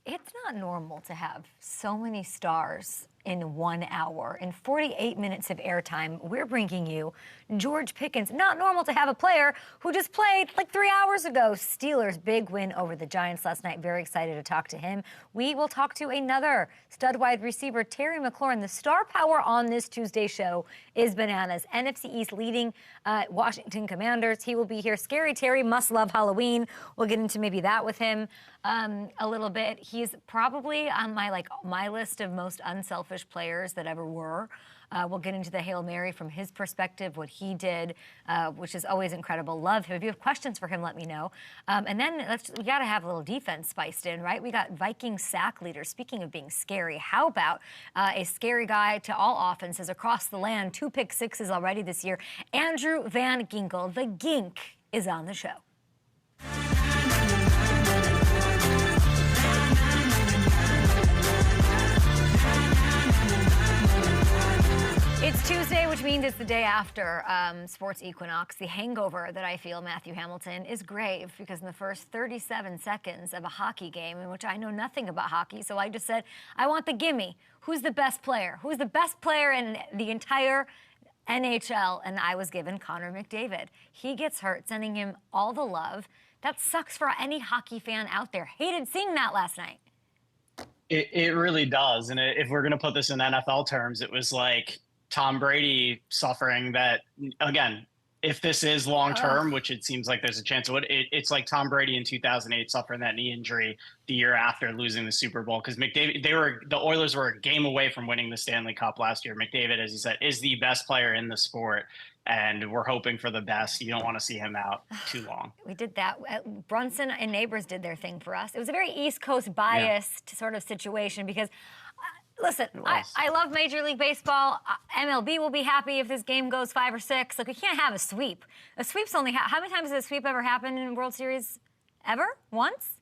It's not normal to have so many stars in 1 hour. In 48 minutes of airtime, we're bringing you George Pickens. Not normal to have a player who just played like 3 hours ago. Steelers' big win over the Giants last night. Very excited to talk to him. We will talk to another stud wide receiver, Terry McLaurin. The star power on this Tuesday show is bananas. NFC East leading Washington Commanders. He will be here. Scary Terry must love Halloween. We'll get into maybe that with him a little bit. He's probably on my list of most unselfish players that ever were. We'll get into the Hail Mary from his perspective, what he did, which is always incredible. Love him. If you have questions for him, let me know. And then we got to have a little defense spiced in, right? We got Vikings sack leader. Speaking of being scary, how about a scary guy to all offenses across the land? 2 pick sixes already this year. Andrew Van Ginkel, the Gink, is on the show. It's Tuesday, which means it's the day after sports equinox. The hangover that I feel, Matthew Hamilton, is grave because in the first 37 seconds of a hockey game, in which I know nothing about hockey, so I just said, I want the gimme. Who's the best player? Who's the best player in the entire NHL? And I was given Connor McDavid. He gets hurt, sending him all the love. That sucks for any hockey fan out there. Hated seeing that last night. It really does. And if we're going to put this in NFL terms, it was like Tom Brady suffering that, again, if this is long-term, which it seems like there's a chance of it, it's like Tom Brady in 2008 suffering that knee injury the year after losing the Super Bowl. Because the Oilers were a game away from winning the Stanley Cup last year. McDavid, as you said, is the best player in the sport. And we're hoping for the best. You don't want to see him out too long. We did that. Brunson and Neighbors did their thing for us. It was a very East Coast biased sort of situation because listen, I love Major League Baseball. MLB will be happy if this game goes 5 or 6. Like, we can't have a sweep. A sweep's only how many times has a sweep ever happened in World Series? Ever? Once?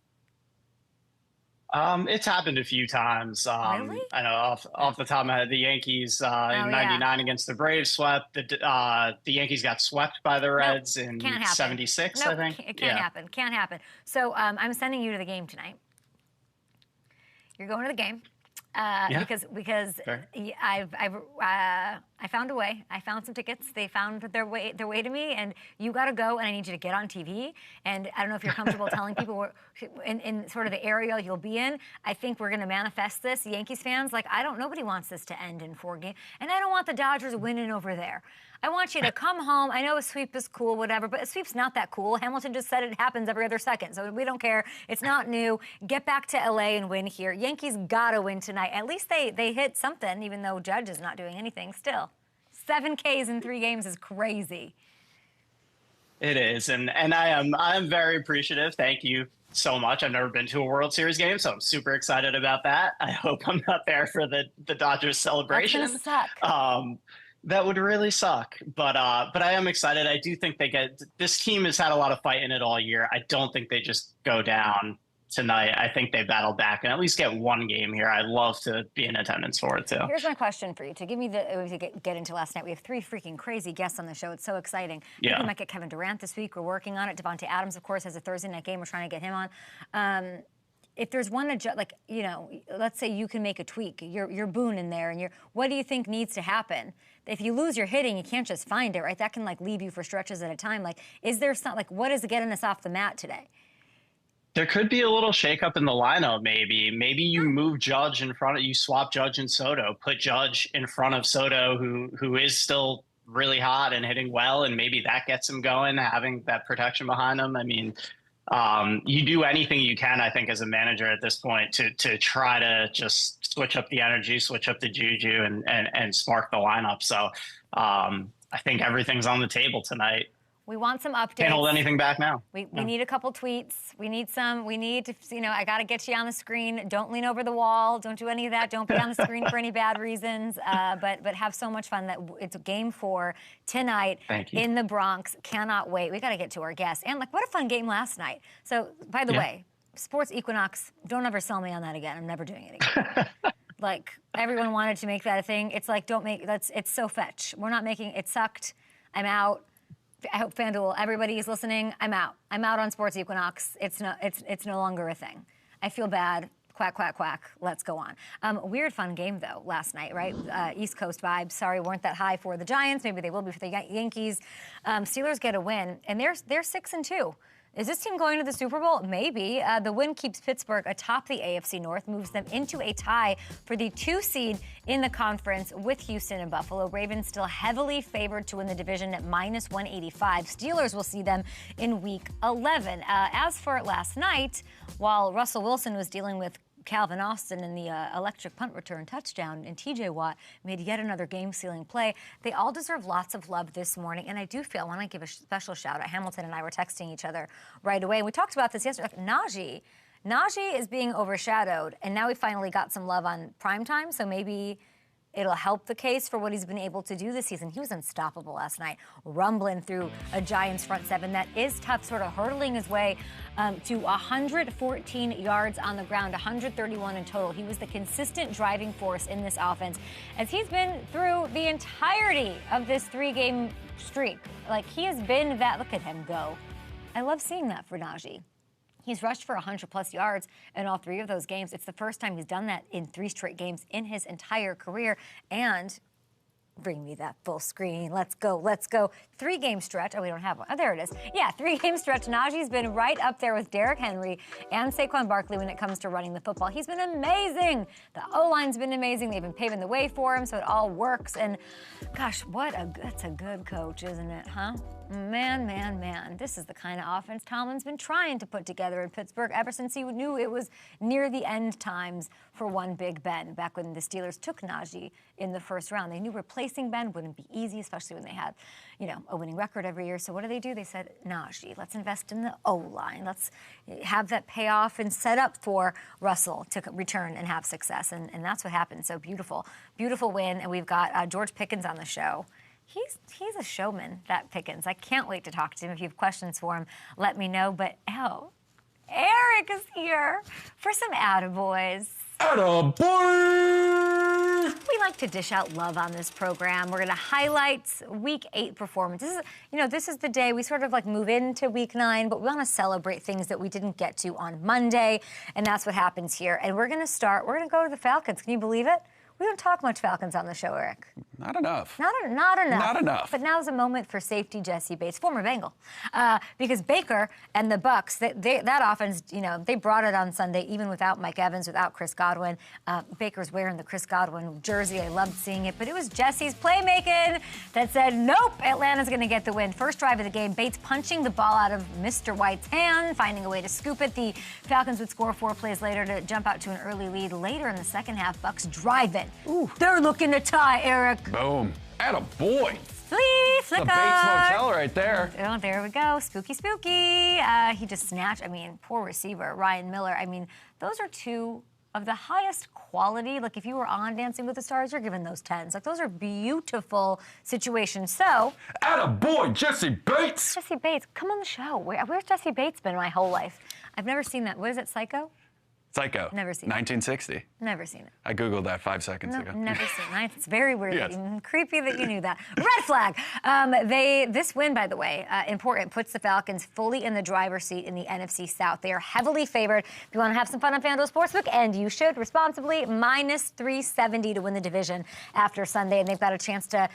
It's happened a few times. Really? I know off the top of my head, the Yankees in '99 against the Braves swept. The Yankees got swept by the Reds in '76, I think. It can't happen. Can't happen. So I'm sending you to the game tonight. You're going to the game. Because I found a way. I found some tickets. They found their way to me, and you got to go. And I need you to get on TV. And I don't know if you're comfortable telling people in sort of the area you'll be in. I think we're going to manifest this. Yankees fans, nobody wants this to end in 4 games, and I don't want the Dodgers winning over there. I want you to come home. I know a sweep is cool, whatever, but a sweep's not that cool. Hamilton just said it happens every other second, so we don't care. It's not new. Get back to LA and win here. Yankees gotta win tonight. At least they hit something, even though Judge is not doing anything. Still, 7 Ks in 3 games is crazy. It is, and I'm very appreciative. Thank you so much. I've never been to a World Series game, so I'm super excited about that. I hope I'm not there for the Dodgers celebration. That's gonna suck. That would really suck, but I am excited. I do think this team has had a lot of fight in it all year. I don't think they just go down tonight. I think they battle back and at least get 1 game here. I'd love to be in attendance for it too. Here's my question for you. To give me get into last night, we have 3 freaking crazy guests on the show. It's so exciting. I think we might get Kevin Durant this week. We're working on it. Devontae Adams, of course, has a Thursday night game. We're trying to get him on. If there's one, let's say you can make a tweak. You're Boone in there, and what do you think needs to happen? If you lose your hitting, you can't just find it, right? That can leave you for stretches at a time. Is there something what is getting us off the mat today? There could be a little shakeup in the lineup, maybe. Maybe you move Judge you swap Judge and Soto, put Judge in front of Soto, who is still really hot and hitting well, and maybe that gets him going, having that protection behind him. I mean, you do anything you can, I think, as a manager at this point to try to just switch up the energy, switch up the juju, and spark the lineup. So I think everything's on the table tonight. We want some updates. Can't hold anything back now. We need a couple tweets. We need to, I got to get you on the screen. Don't lean over the wall. Don't do any of that. Don't be on the screen for any bad reasons. But have so much fun that it's game 4 tonight in the Bronx. Cannot wait. We got to get to our guests. And what a fun game last night. So, by the way, sports equinox, don't ever sell me on that again. I'm never doing it again. Everyone wanted to make that a thing. It's it's so fetch. We're not making it. Sucked. I'm out. I hope FanDuel, everybody is listening. I'm out. I'm out on Sports Equinox. It's no longer a thing. I feel bad. Quack, quack, quack. Let's go on. Weird, fun game, though, last night, right? East Coast vibes. Sorry, weren't that high for the Giants. Maybe they will be for the Yankees. Steelers get a win, and they're 6-2. Is this team going to the Super Bowl? Maybe. The win keeps Pittsburgh atop the AFC North, moves them into a tie for the 2 seed in the conference with Houston and Buffalo. Ravens still heavily favored to win the division at -185. Steelers will see them in Week 11. As for last night, while Russell Wilson was dealing with Calvin Austin in the electric punt return touchdown, and TJ Watt made yet another game-sealing play. They all deserve lots of love this morning, and I do feel, I want to give a special shout-out. Hamilton and I were texting each other right away, and we talked about this yesterday. Najee is being overshadowed, and now we finally got some love on primetime, so maybe it'll help the case for what he's been able to do this season. He was unstoppable last night, rumbling through a Giants front seven that is tough, sort of hurdling his way to 114 yards on the ground, 131 in total. He was the consistent driving force in this offense, as he's been through the entirety of this 3-game streak. Like, he has been that. Look at him go. I love seeing that for Najee. He's rushed for 100-plus yards in all 3 of those games. It's the first time he's done that in 3 straight games in his entire career. And bring me that full screen. Let's go, let's go. 3-game stretch. Oh, we don't have one. Oh, there it is. Yeah, 3-game stretch. Najee's been right up there with Derrick Henry and Saquon Barkley when it comes to running the football. He's been amazing. The O-line's been amazing. They've been paving the way for him, so it all works. And gosh, that's a good coach, isn't it, huh? Man, man, man. This is the kind of offense Tomlin's been trying to put together in Pittsburgh ever since he knew it was near the end times for one Big Ben, back when the Steelers took Najee in the first round. They knew replacing Ben wouldn't be easy, especially when they had, a winning record every year. So what do? They said, Najee, let's invest in the O-line. Let's have that pay off and set up for Russell to return and have success. And that's what happened. So beautiful, beautiful win. And we've got George Pickens on the show. He's a showman, that Pickens. I can't wait to talk to him. If you have questions for him, let me know. But, Eric is here for some attaboys. Attaboy! We like to dish out love on this program. We're going to highlight Week 8 performances. This is the day we sort of move into Week 9, but we want to celebrate things that we didn't get to on Monday, and that's what happens here. And we're going to go to the Falcons. Can you believe it? We don't talk much Falcons on the show, Eric. Not enough. Not enough. Not enough. But now's a moment for safety Jesse Bates, former Bengal, because Baker and the Bucks, that offense, they brought it on Sunday, even without Mike Evans, without Chris Godwin. Baker's wearing the Chris Godwin jersey. I loved seeing it, but it was Jesse's playmaking that said, nope, Atlanta's going to get the win. First drive of the game, Bates punching the ball out of Mr. White's hand, finding a way to scoop it. The Falcons would score 4 plays later to jump out to an early lead. Later in the second half, Bucks drive it. Ooh. They're looking to tie, Eric. Boom. Attaboy. Flicker. The Bates Motel right there. Oh, there we go. Spooky, spooky. He just snatched. Poor receiver, Ryan Miller. Those are 2 of the highest quality. If you were on Dancing with the Stars, you're giving those 10s. Those are beautiful situations. So. Attaboy, Jesse Bates. Jesse Bates, come on the show. Where's Jesse Bates been my whole life? I've never seen that. What is it, Psycho? Psycho. Never seen it. 1960. Never seen it. I Googled that 5 seconds ago. Never seen it. It's very weird. Yes. Creepy that you knew that. Red flag. This win, by the way, important, puts the Falcons fully in the driver's seat in the NFC South. They are heavily favored. If you want to have some fun on FanDuel Sportsbook, and you should responsibly, -370 to win the division after Sunday. And they've got a chance to add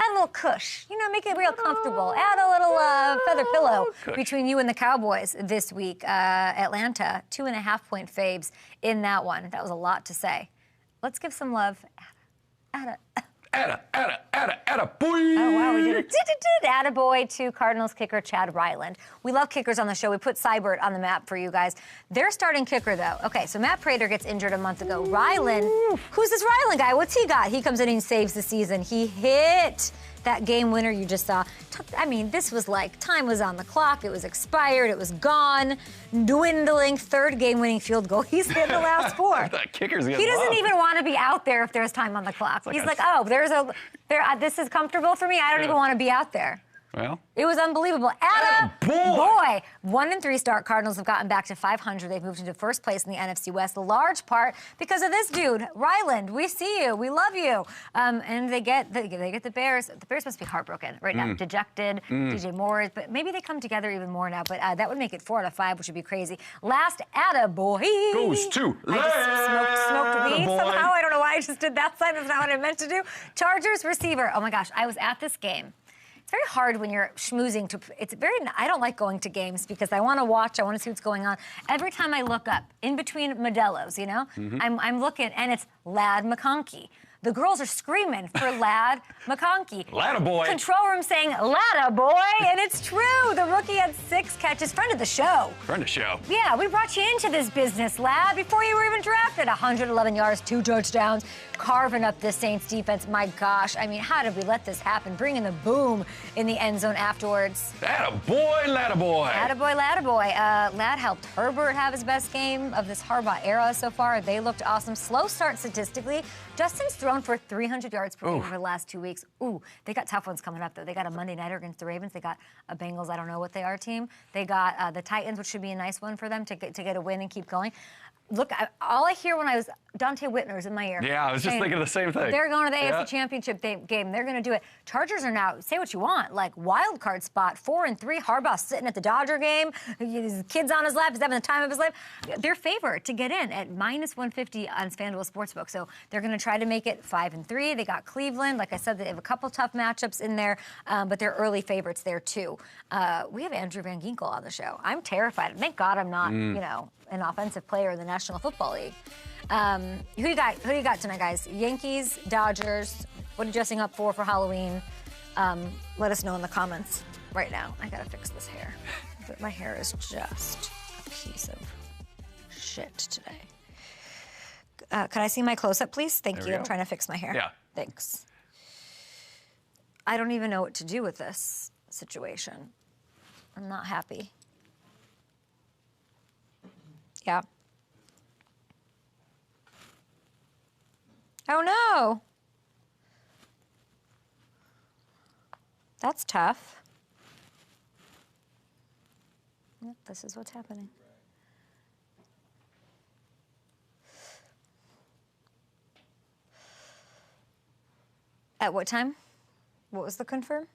a little cush, make it real comfortable. Add a little feather pillow between you and the Cowboys this week. Atlanta, 2.5-point faves in that one. That was a lot to say. Let's give some love. Atta boy. Oh, wow, we did it. Attaboy to Cardinals kicker Chad Ryland. We love kickers on the show. We put Seibert on the map for you guys. Their starting kicker, though. Okay, so Matt Prater gets injured a month ago. Ryland, who's this Ryland guy? What's he got? He comes in and saves the season. He hit that game winner you just saw. This was time was on the clock. It was expired. It was gone. Dwindling. 3rd game-winning field goal. He's hit the last 4. That kicker's He doesn't even want to be out there if there's time on the clock. He's this is comfortable for me. I don't even want to be out there. Well, It was unbelievable. Atta boy! 1-3 start. Cardinals have gotten back to 500. They've moved into first place in the NFC West, large part because of this dude, Ryland. We see you. We love you. And they get the Bears. The Bears must be heartbroken right now, dejected. DJ Moore, but maybe they come together even more now. But that would make it 4 out of 5, which would be crazy. Last Atta boy goes to I just smoked weed boy. somehow. I don't know why I just did that sign. That's not what I meant to do. Chargers receiver. Oh my gosh, I was at this game. It's very hard when you're schmoozing I don't like going to games because I want to watch, I want to see what's going on. Every time I look up, in between Modelo's, you know, I'm looking, and it's Lad McConkey. The girls are screaming for Lad McConkey. Latta boy. Control room saying, Latta boy, and it's true. The rookie had 6 catches. Friend of the show. Friend of show. Yeah, we brought you into this business, Lad, before you were even drafted. 111 yards, 2 touchdowns, carving up the Saints defense. My gosh, I mean, how did we let this happen? Bringing the boom in the end zone afterwards. Latta boy, Latta boy. Latta boy, Latta boy. Lad helped Herbert have his best game of this Harbaugh era so far. They looked awesome. Slow start statistically. Justin's thrown for 300 yards per game for the last 2 weeks. Ooh, they got tough ones coming up, though. They got a Monday nighter against the Ravens. They got a Bengals, I don't know what they are, team. They got the Titans, which should be a nice one for them to get a win and keep going. Look, all I hear when I was Dante Whitner's in my ear. Yeah, I was just thinking the same thing. They're going to the AFC Championship game. They're going to do it. Chargers are now, say what you want, like wild card spot, 4-3. Harbaugh sitting at the Dodger game. His kid's on his lap. He's having the time of his life. They're favored to get in at -150 on FanDuel Sportsbook. So they're going to try to make it 5-3. They got Cleveland. Like I said, they have a couple tough matchups in there, but they're early favorites there too. We have Andrew Van Ginkel on the show. I'm terrified. Thank God I'm not, you know, an offensive player in the National Football League. Who do you got tonight, guys? Yankees, Dodgers. What are you dressing up for Halloween? Let us know in the comments right now. I gotta fix this hair. My hair is just a piece of shit today. Can I see my close-up, please? Thank you. I'm trying to fix my hair. Yeah. Thanks. I don't even know what to do with this situation. I'm not happy. Yeah. Oh no. That's tough. Yep, this is what's happening. At what time? What was the confirm?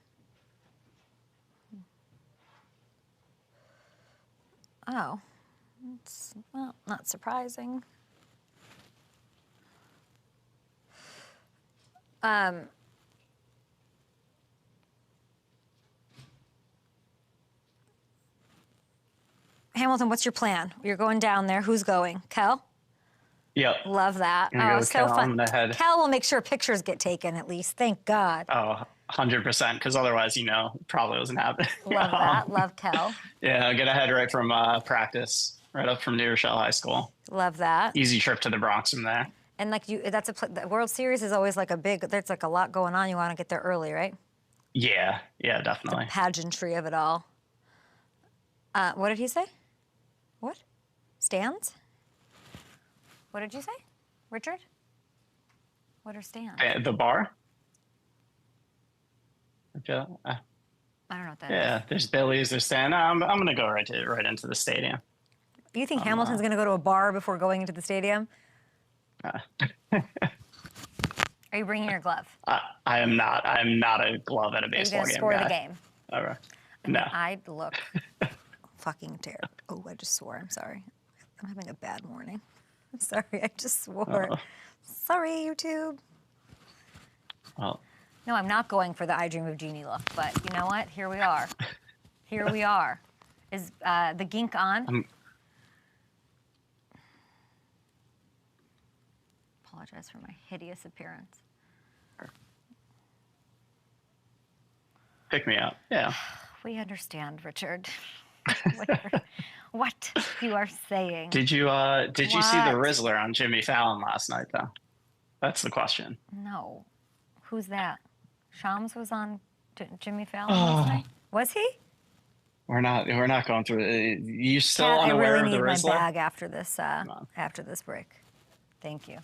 Oh. It's, well, not surprising. Hamilton, what's your plan? You're going down there. Who's going? Kel? Yep. Love that. Go So Kel fun. on the head. Kel will make sure pictures get taken at least. Thank God. Oh, 100%, because otherwise, you know, probably wasn't happening. Love that. Love Kel. Yeah, get ahead right from practice, right up from New Rochelle High School. Love that. Easy trip to the Bronx from there. And like the World Series is always like there's like a lot going on. You want to get there early, right? Yeah, definitely. The pageantry of it all. What did he say? What? Stands? What did you say, Richard? What are stands? The bar? I don't know what that is. Yeah, there's Billy's, there's Stan. I'm going to go right into the stadium. You think Hamilton's going to go to a bar before going into the stadium? Are you bringing your glove? I am not. I'm not a glove at a baseball game. Are you going to score guy. the game? All right. No. I look fucking terrible. Oh, I just swore. I'm sorry. I'm having a bad morning. I'm sorry. I just swore. Sorry, YouTube. Well. No, I'm not going for the I Dream of Jeannie look, but you know what? Here we are. Here we are. Is the gink on? Apologize for my hideous appearance. Pick me up. Yeah. We understand, Richard. What you are saying. Did you see the Rizzler on Jimmy Fallon last night, though? That's the question. No. Who's that? Shams was on Jimmy Fallon last night? Was he? We're not going through it. You still Kat, unaware I really of the need Rizzler? my bag after this break. Thank you.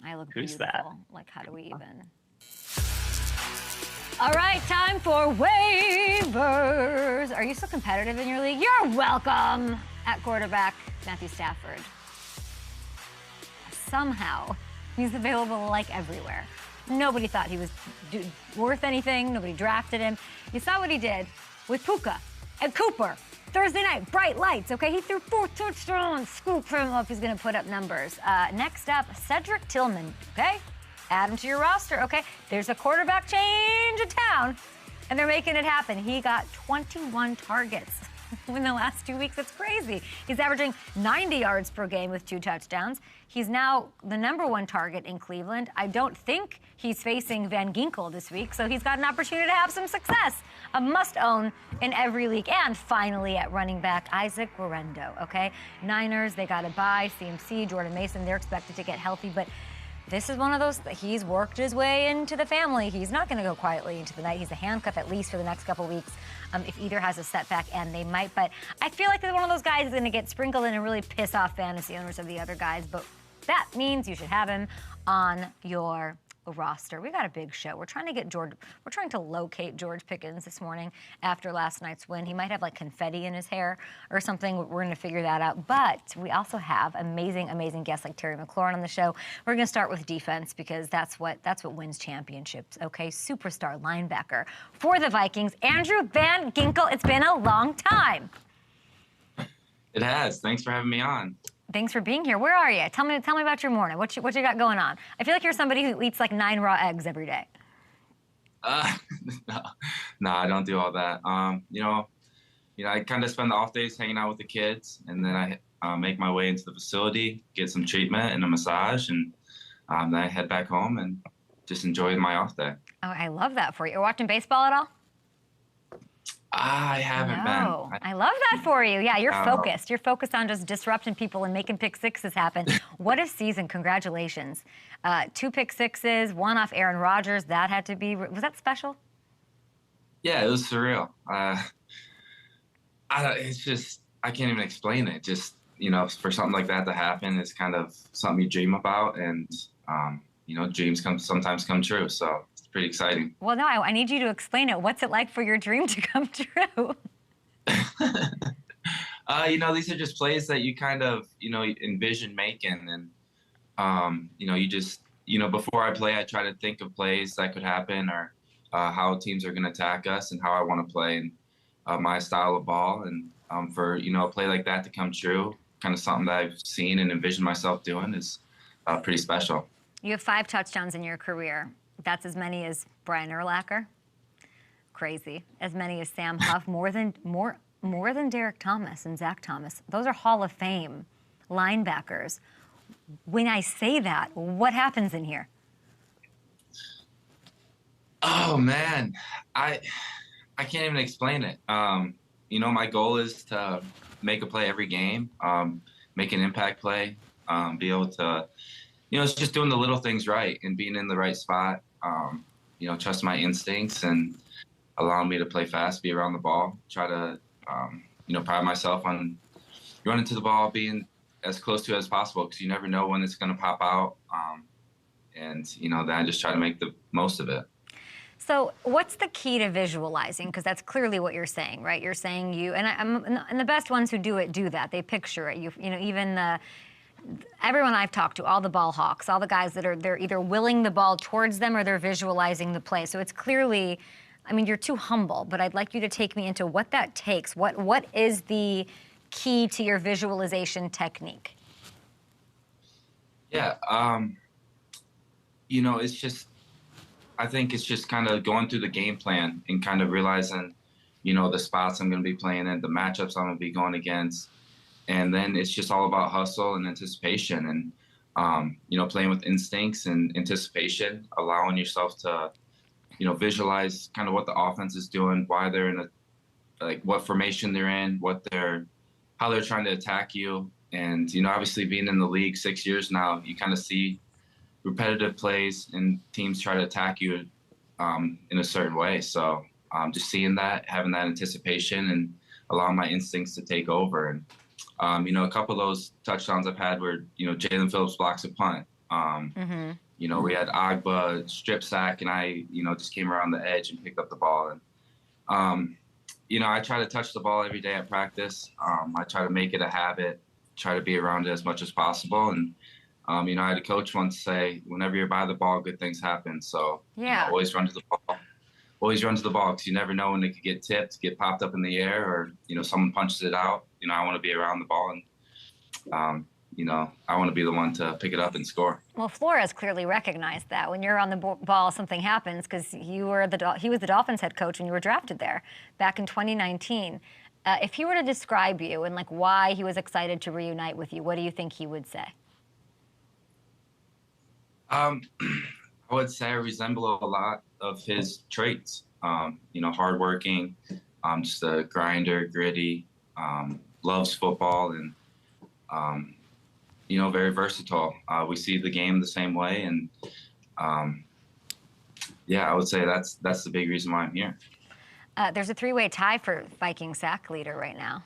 I look Who's beautiful. that? Like, how do we even? All right, time for waivers. Are you still competitive in your league? You're welcome. At quarterback, Matthew Stafford. Somehow, he's available like everywhere. Nobody thought he was worth anything. Nobody drafted him. You saw what he did with Puka and Cooper. Thursday night, bright lights, okay? He threw 4 touchdowns. Scoop him up. He's going to put up numbers. Next up, Cedric Tillman, okay? Add him to your roster, okay? There's a quarterback change in town, and they're making it happen. He got 21 targets in the last 2 weeks. That's crazy. He's averaging 90 yards per game with 2 touchdowns. He's now the #1 target in Cleveland. I don't think he's facing Van Ginkel this week, so he's got an opportunity to have some success. A must-own in every league. And finally, at running back, Isaac Guerrero, okay? Niners, they got to buy CMC, Jordan Mason. They're expected to get healthy, but this is one of those, he's worked his way into the family. He's not going to go quietly into the night. He's a handcuff at least for the next couple weeks if either has a setback, and they might. But I feel like they're one of those guys who's going to get sprinkled in and really piss off fantasy owners of the other guys. But that means you should have him on your roster. We got a big show. We're trying to locate George Pickens this morning after last night's win. He might have like confetti in his hair or something. We're going to figure that out. But we also have amazing guests like Terry McLaurin on the show. We're going to start with defense because that's what wins championships. Okay, superstar linebacker for the Vikings, Andrew Van Ginkel. It's been a long time. It has. Thanks for having me on. Thanks for being here. Where are you? Tell me about your morning. What you got going on? I feel like you're somebody who eats like 9 raw eggs every day. No, I don't do all that. I kind of spend the off days hanging out with the kids, and then I make my way into the facility, get some treatment and a massage, and then I head back home and just enjoy my off day. Oh, I love that for you. You're watching baseball at all? I haven't been. I love that for you. Yeah, you're focused. You're focused on just disrupting people and making pick sixes happen. What a season. Congratulations. 2 pick sixes, 1 off Aaron Rodgers. That had to be, was that special? Yeah, it was surreal. It's just, I can't even explain it. Just, for something like that to happen, it's kind of something you dream about, and, dreams sometimes come true. So it's pretty exciting. Well, no, I need you to explain it. What's it like for your dream to come true? These are just plays that you kind of, envision making. And, you just, before I play, I try to think of plays that could happen, or how teams are going to attack us and how I want to play and my style of ball. And for, a play like that to come true, kind of something that I've seen and envisioned myself doing is pretty special. You have 5 touchdowns in your career. That's as many as Brian Urlacher. Crazy. As many as Sam Huff. More than Derek Thomas and Zach Thomas. Those are Hall of Fame linebackers. When I say that, what happens in here? Oh man, I can't even explain it. My goal is to make a play every game, make an impact play, be able to, it's just doing the little things right and being in the right spot. Trust my instincts and allowing me to play fast, be around the ball, try to, pride myself on running to the ball, being as close to it as possible, because you never know when it's going to pop out. Then I just try to make the most of it. So what's the key to visualizing? Because that's clearly what you're saying, right? You're saying and the best ones who do it do that. They picture it. Everyone I've talked to, all the ball hawks, all the guys they're either willing the ball towards them or they're visualizing the play. So it's clearly, you're too humble, but I'd like you to take me into what that takes. What is the key to your visualization technique? Yeah, I think it's just kind of going through the game plan and kind of realizing, the spots I'm going to be playing in, the matchups I'm going to be going against. And then it's just all about hustle and anticipation and, playing with instincts and anticipation, allowing yourself to, visualize kind of what the offense is doing, why they're in what formation they're in, how they're trying to attack you. And, obviously being in the league 6 years now, you kind of see repetitive plays and teams try to attack you in a certain way. So just seeing that, having that anticipation and allowing my instincts to take over. And, a couple of those touchdowns I've had where, Jalen Phillips blocks a punt. We had Agba strip sack, and I, just came around the edge and picked up the ball. And, I try to touch the ball every day at practice. I try to make it a habit, try to be around it as much as possible. And, I had a coach once say, whenever you're by the ball, good things happen. So always run to the ball. Always run to the ball because you never know when it could get tipped, get popped up in the air, or, someone punches it out. I want to be around the ball, and, I want to be the one to pick it up and score. Well, Flores clearly recognized that. When you're on the ball, something happens because he was the Dolphins head coach when you were drafted there back in 2019. If he were to describe you and, why he was excited to reunite with you, what do you think he would say? I would say I resemble a lot of his traits. Hardworking, just a grinder, gritty, loves football, and very versatile. We see the game the same way, and I would say that's the big reason why I'm here. There's a three-way tie for Viking sack leader right now.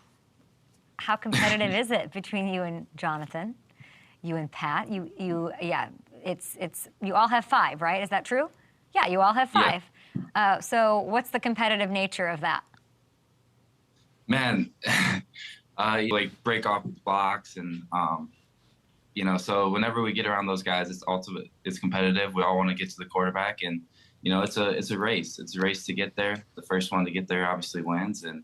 How competitive is it between you and Jonathan, you and Pat? It's you all have 5, right? Is that true? Yeah, you all have 5. Yeah. So what's the competitive nature of that? Man, you break off blocks, and so whenever we get around those guys, it's competitive. We all want to get to the quarterback, and it's a race. It's a race to get there. The first one to get there obviously wins, and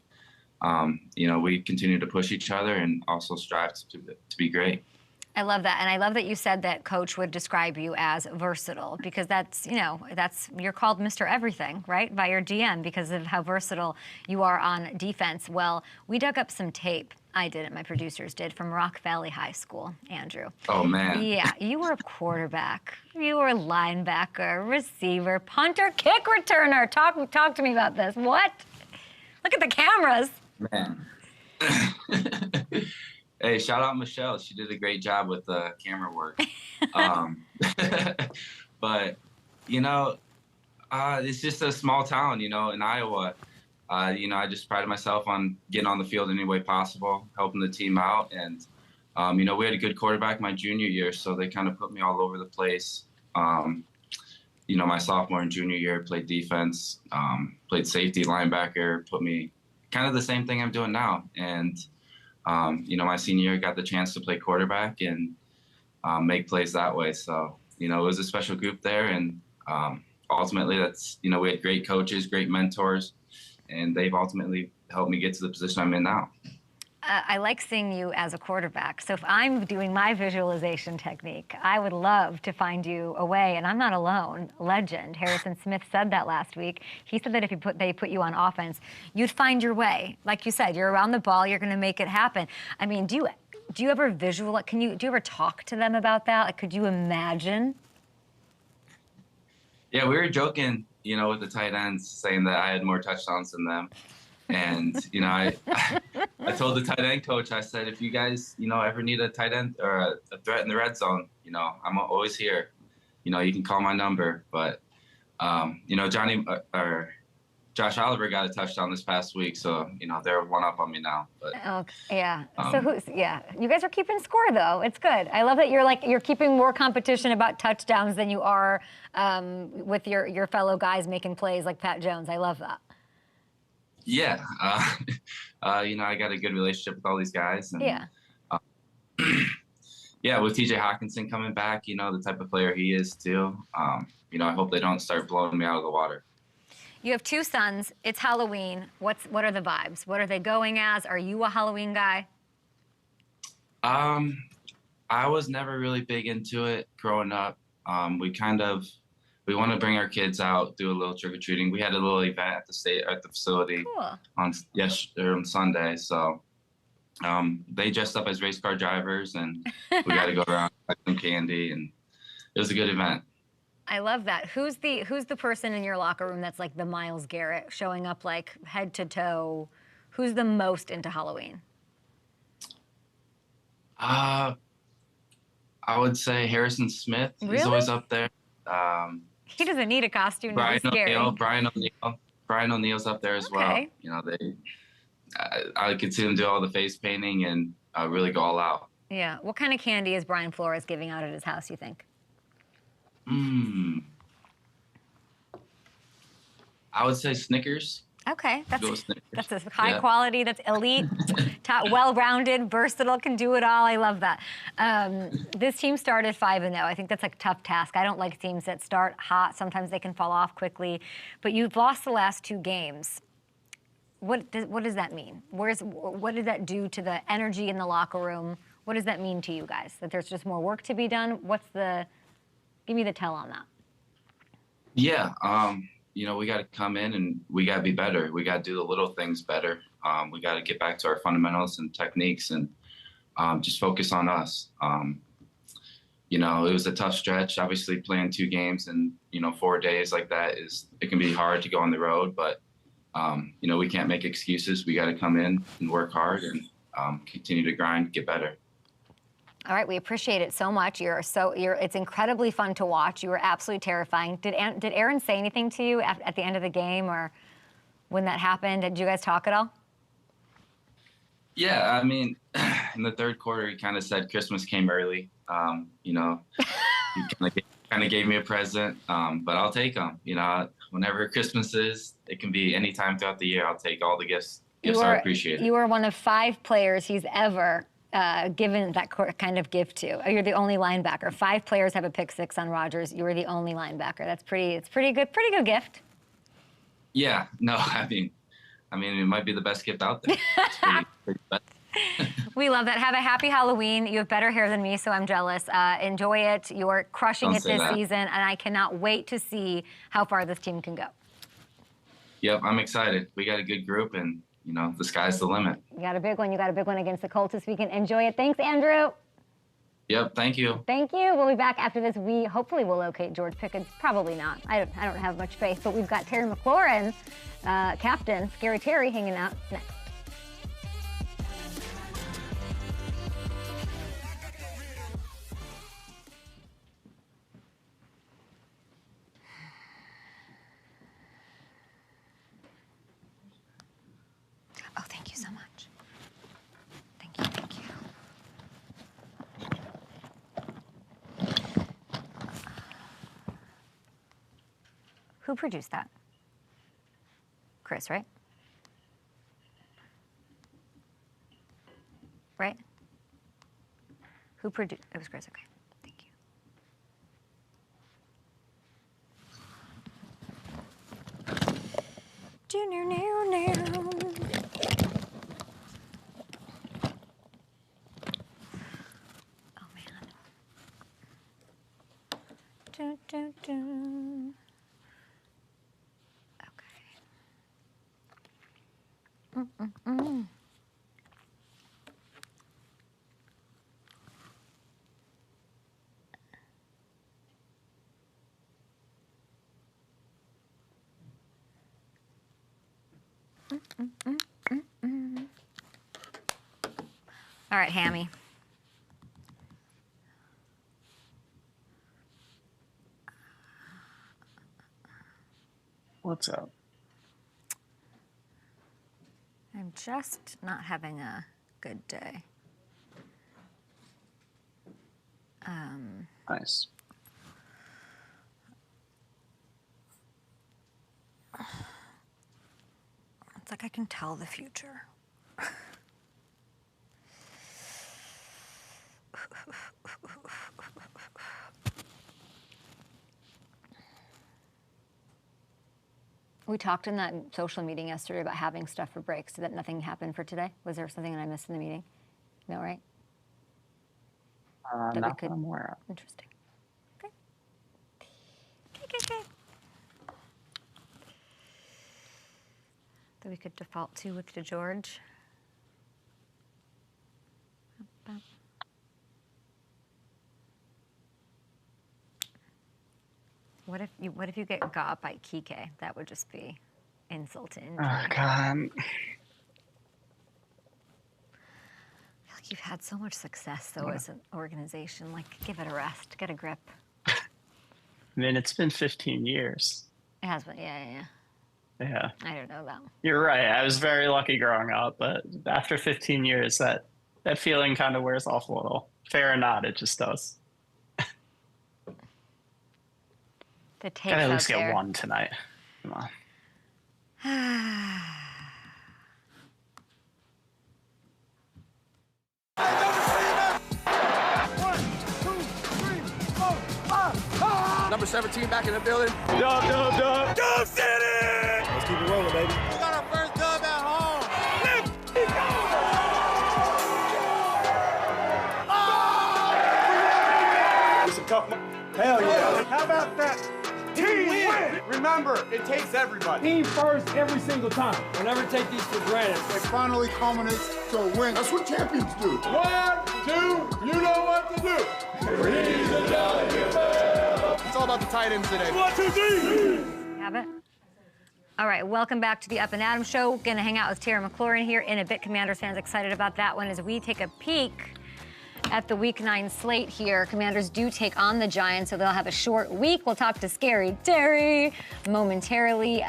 we continue to push each other and also strive to be great. I love that, and I love that you said that Coach would describe you as versatile, because that's you're called Mr. Everything, right, by your GM because of how versatile you are on defense. Well, we dug up some tape. I didn't. My producers did, from Rock Valley High School, Andrew. Oh, man. Yeah, you were a quarterback. You were a linebacker, receiver, punter, kick returner. Talk to me about this. What? Look at the cameras. Man. Hey, shout out Michelle. She did a great job with the camera work. But, it's just a small town, in Iowa. I just prided myself on getting on the field any way possible, helping the team out. And, we had a good quarterback my junior year, so they kind of put me all over the place. My sophomore and junior year, played defense, played safety, linebacker, put me kind of the same thing I'm doing now. And, my senior year, got the chance to play quarterback and make plays that way. So, it was a special group there. And ultimately, we had great coaches, great mentors, and they've ultimately helped me get to the position I'm in now. I like seeing you as a quarterback. So if I'm doing my visualization technique, I would love to find you a way, and I'm not alone. Legend Harrison Smith said that last week. He said that if they put you on offense, you'd find your way. Like you said, you're around the ball, you're going to make it happen. I mean, do you ever visualize? Do you ever talk to them about that? Like, could you imagine? Yeah, we were joking, with the tight ends, saying that I had more touchdowns than them. And, I told the tight end coach, I said, if you guys, ever need a tight end or a threat in the red zone, I'm always here. You can call my number. But, Josh Oliver got a touchdown this past week. So, they're one up on me now. But, yeah. You guys are keeping score, though. It's good. I love that you're keeping more competition about touchdowns than you are with your fellow guys making plays like Pat Jones. I love that. Yeah. I got a good relationship with all these guys. And, with TJ Hawkinson coming back, the type of player he is too. I hope they don't start blowing me out of the water. You have 2 sons. It's Halloween. What are the vibes? What are they going as? Are you a Halloween guy? I was never really big into it growing up. We want to bring our kids out, do a little trick-or-treating. We had a little event at the facility on Sunday. So they dressed up as race car drivers, and we got to go around buy some candy, and it was a good event. I love that. Who's the person in your locker room that's like the Myles Garrett, showing up like head to toe? Who's the most into Halloween? I would say Harrison Smith. Really? He's always up there. He doesn't need a costume to be scary. Brian O'Neill's up there as well. I could see him do all the face painting and really go all out. Yeah. What kind of candy is Brian Flores giving out at his house, you think? Mm, I would say Snickers. Okay, Go with Snickers. that's a high Yeah. quality, that's elite, well-rounded, versatile, can do it all. I love that. This team started 5-0. I think that's a tough task. I don't like teams that start hot. Sometimes they can fall off quickly. But you've lost the last 2 games. What does that mean? What did that do to the energy in the locker room? What does that mean to you guys? That there's just more work to be done? Give me the tell on that. Yeah. We got to come in and we got to be better. We got to do the little things better. We got to get back to our fundamentals and techniques and just focus on us. It was a tough stretch. Obviously, playing 2 games in 4 days like that it can be hard to go on the road. But we can't make excuses. We got to come in and work hard and continue to grind, get better. All right, we appreciate it so much. It's incredibly fun to watch. You were absolutely terrifying. Did Aaron say anything to you at the end of the game or when that happened? Did you guys talk at all? Yeah, I mean, in the third quarter, he kind of said Christmas came early. He kind of gave me a present, but I'll take them. Whenever Christmas is, it can be any time throughout the year. I'll take all the gifts. I appreciate it. You are one of 5 players he's ever given that kind of gift to. You're the only linebacker. 5 players have a pick 6 on Rodgers. You were the only linebacker. It's pretty good gift. Yeah, no, I mean, it might be the best gift out there. It's pretty best. We love that. Have a happy Halloween. You have better hair than me, so I'm jealous. Enjoy it. You're crushing it this season, and I cannot wait to see how far this team can go. Yep, I'm excited. We got a good group, and the sky's the limit. You got a big one. You got a big one against the Colts this weekend. Enjoy it. Thanks, Andrew. Yep, thank you. Thank you. We'll be back after this. We hopefully will locate George Pickens. Probably not. I don't have much faith, but we've got Terry McLaurin, captain, Scary Terry, hanging out next. Oh, thank you so much. Thank you. Who produced that? Chris, right? Right? Who produced? It was Chris, okay. Thank you. Oh, man. Okay. All right, Hammy. What's up? I'm just not having a good day. Nice. It's like I can tell the future. We talked in that social meeting yesterday about having stuff for breaks. Did that nothing happen for today? Was there something that I missed in the meeting? No, right? Not that I'm aware of. Interesting. Okay. That we could default to George. What if you get got by Kike? That would just be insulting. Oh, God. I feel like you've had so much success, though, as an organization. Like, give it a rest. Get a grip. I mean, it's been 15 years. It has been, yeah. Yeah. I don't know that. You're right. I was very lucky growing up, but after 15 years, that feeling kind of wears off a little. Fair or not, it just does. The takes Gotta at out least there. get one tonight. Come on. Number 17 back in the building. Dub City! Let's keep it rolling, baby. We got our first dub at home. It's a tough Hell yeah. How about that? Team win! Remember, it takes everybody. Team first every single time. I'll never take these for granted. It finally culminates to a win. That's what champions do. 1, 2, you know what to do. It's all about the tight ends today. 1, 2, 3. Have it? All right, welcome back to the Up and Adam Show. Gonna hang out with Terry McLaurin here in a bit. Commanders fans excited about that one as we take a peek at the Week 9 slate here. Commanders do take on the Giants, so they'll have a short week. We'll talk to Scary Terry momentarily.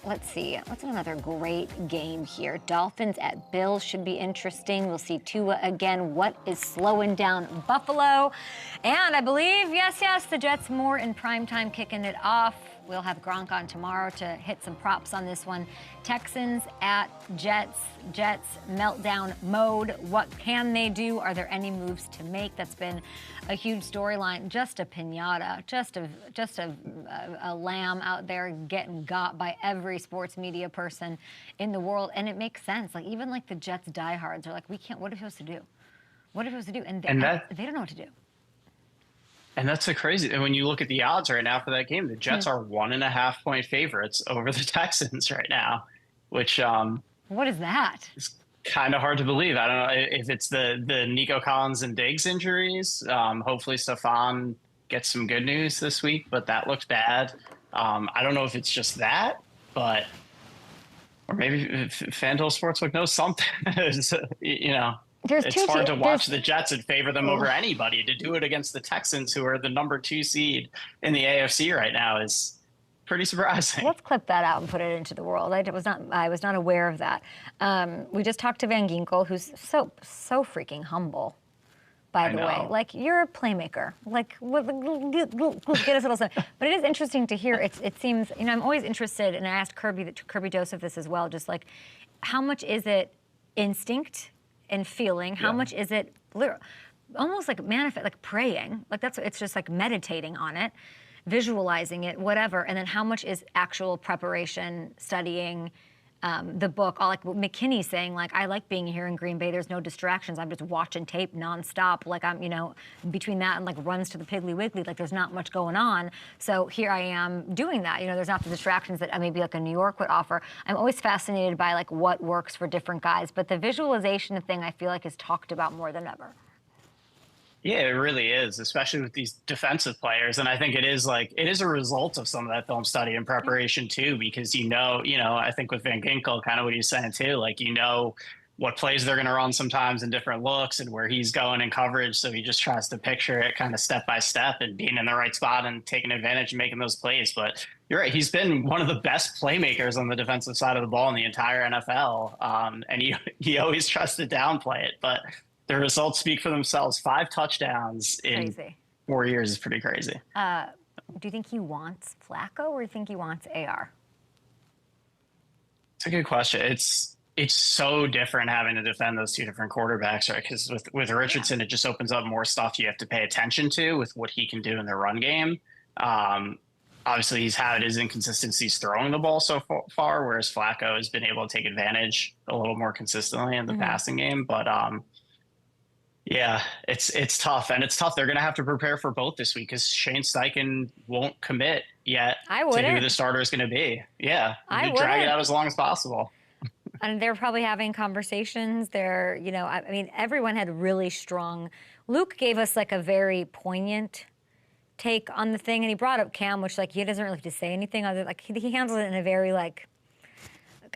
Let's see, what's another great game here? Dolphins at Bills should be interesting. We'll see Tua again. What is slowing down Buffalo? And I believe, yes, the Jets more in primetime kicking it off. We'll have Gronk on tomorrow to hit some props on this one. Texans at Jets. Jets meltdown mode. What can they do? Are there any moves to make? That's been a huge storyline. Just a pinata. Just a lamb out there getting got by every sports media person in the world. And it makes sense. Like even like the Jets diehards are like, we can't. What are we supposed to do? What are we supposed to do? And they don't know what to do. And that's so crazy. And when you look at the odds right now for that game, the Jets are 1.5 point favorites over the Texans right now, which What is that? is kind of hard to believe. I don't know if it's the Nico Collins and Diggs injuries. Hopefully Stephon gets some good news this week, but that looked bad. I don't know if it's just that, but or maybe FanDuel Sportsbook knows something. You know. It's hard to watch the Jets and favor them over anybody. To do it against the Texans, who are the number 2 seed in the AFC right now, is pretty surprising. Let's clip that out and put it into the world. I was not aware of that. We just talked to Van Ginkel, who's so freaking humble. By the way, like you're a playmaker. Like get us a little something. But it is interesting to hear. It seems I'm always interested, and I asked Kirby Joseph this as well. Just like how much is it instinct and feeling, how much is it almost like manifest, like praying, like it's just like meditating on it, visualizing it, whatever, and then how much is actual preparation, studying the book. Like McKinney's saying, like, I like being here in Green Bay, there's no distractions, I'm just watching tape nonstop, like I'm, between that and like runs to the Piggly Wiggly, like there's not much going on, so here I am doing that, there's not the distractions that maybe like a New York would offer. I'm always fascinated by like what works for different guys, but the visualization thing I feel like is talked about more than ever. Yeah, it really is, especially with these defensive players. And I think it is a result of some of that film study and preparation too, because I think with Van Ginkel, kind of what he's saying too, like, what plays they're going to run sometimes in different looks and where he's going in coverage. So he just tries to picture it kind of step by step and being in the right spot and taking advantage and making those plays. But you're right. He's been one of the best playmakers on the defensive side of the ball in the entire NFL. And he always tries to downplay it, but the results speak for themselves. 5 touchdowns in 4 years is pretty crazy. Do you think he wants Flacco or do you think he wants AR? It's a good question. It's so different having to defend those 2 different quarterbacks, right? Because with Richardson, it just opens up more stuff you have to pay attention to with what he can do in the run game. Obviously, he's had his inconsistencies throwing the ball so far, whereas Flacco has been able to take advantage a little more consistently in the passing game. But yeah, it's tough, and it's tough. They're going to have to prepare for both this week because Shane Steichen won't commit yet to who the starter is going to be. Yeah, drag it out as long as possible. And they're probably having conversations. Everyone had really strong. Luke gave us like a very poignant take on the thing, and he brought up Cam, which like he doesn't really have to say anything other. Like he handles it in a very like.